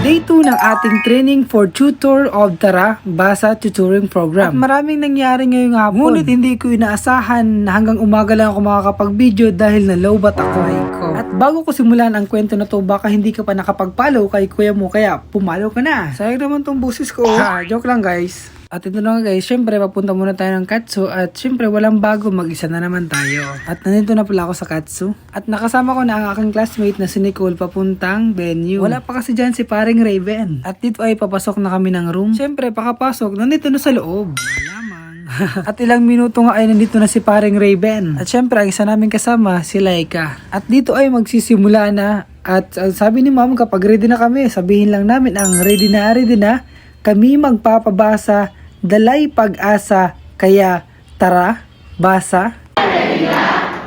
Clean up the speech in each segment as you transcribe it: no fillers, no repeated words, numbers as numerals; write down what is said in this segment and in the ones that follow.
Day 2 ng ating training for tutor of Tara Basa Tutoring Program. At maraming nangyari ngayong hapon. Ngunit hindi ko inaasahan na hanggang umaga lang ako makakapag-video dahil na-lowbat ako. At bago ko simulan ang kwento na to, baka hindi ka pa nakapag-follow kay kuya mo, kaya pumalo ka na. Sayang naman tong busis ko. Joke lang guys. At ito na nga guys, syempre papunta muna tayo ng Katsu at syempre walang bago, mag-isa na naman tayo. At nandito na pala ako sa Katsu. At nakasama ko na ang aking classmate na si Nicole papuntang venue. Wala pa kasi dyan si paring Raven. At dito ay papasok na kami ng room. Syempre pakapasok, nandito na sa loob. Malamang. At ilang minuto nga ay nandito na si paring Raven. At syempre ang isa namin kasama si Laika. At dito ay magsisimula na. At sabi ni ma'am kapag ready na kami, sabihin lang namin ang ready na. Kami magpapabasa, dalay pag-asa, kaya tara, basa.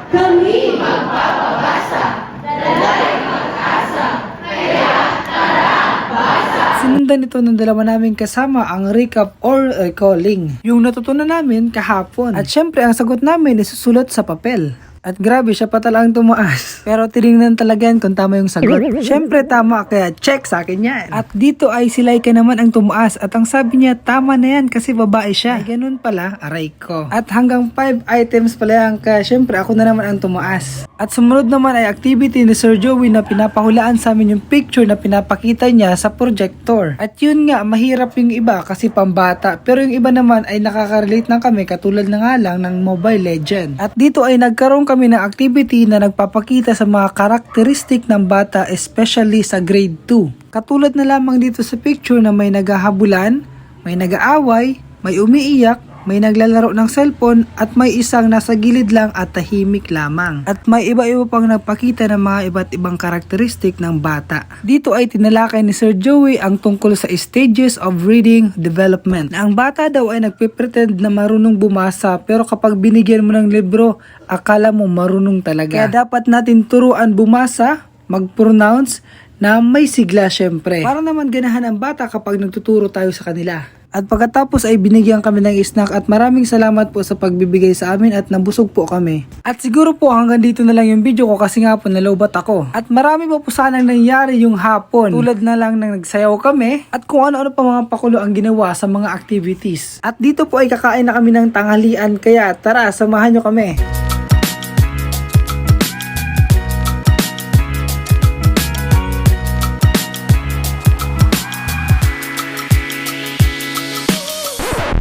Kami magpapabasa, dalay pag-asa, kaya tara, basa. Sinundan ito ng dalawa namin kasama ang recap or calling. Yung natutunan namin kahapon. At syempre ang sagot namin isusulat sa papel. At grabe, siya pa talagang tumaas. Pero tinignan talaga yan kung tama yung sagot. Syempre tama, kaya check sa akin yan. At dito ay si Laika naman ang tumaas. At ang sabi niya, tama na yan kasi babae siya. Ay, ganun pala, aray ko. At hanggang 5 items pala yan, kaya syempre ako na naman ang tumaas. At sumunod naman ay activity ni Sir Joey na pinapahulaan sa amin yung picture na pinapakita niya sa projector. At yun nga, mahirap yung iba kasi pambata. Pero yung iba naman ay nakaka-relate na kami katulad na nga lang ng Mobile Legend. At dito ay nagkaroon kami ng activity na nagpapakita sa mga karakteristik ng bata, especially sa grade 2. Katulad na lamang dito sa picture na may naghahabulan, may nag-aaway, may umiiyak, may naglalaro ng cellphone at may isang nasa gilid lang at tahimik lamang. At may iba-iba pang nagpakita ng mga iba't ibang karakteristik ng bata. Dito ay tinalakay ni Sir Joey ang tungkol sa stages of reading development. Na ang bata daw ay nagpipretend na marunong bumasa pero kapag binigyan mo ng libro, akala mo marunong talaga. Kaya dapat natin turuan bumasa, mag-pronounce na may sigla syempre. Para naman ganahan ang bata kapag nagtuturo tayo sa kanila. At pagkatapos ay binigyan kami ng snack at maraming salamat po sa pagbibigay sa amin at nabusog po kami. At siguro po hanggang dito na lang yung video ko kasi nga po nalobat ako. At marami pa po sanang nangyari yung hapon. Tulad na lang nang nagsayaw kami at kung ano-ano pa mga pakulo ang ginawa sa mga activities. At dito po ay kakain na kami ng tanghalian kaya tara samahan nyo kami.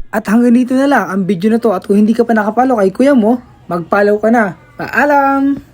At hanggang dito na lang ang video na to at kung hindi ka pa nakapalo kay kuya mo, mag-follow ka na. Paalam!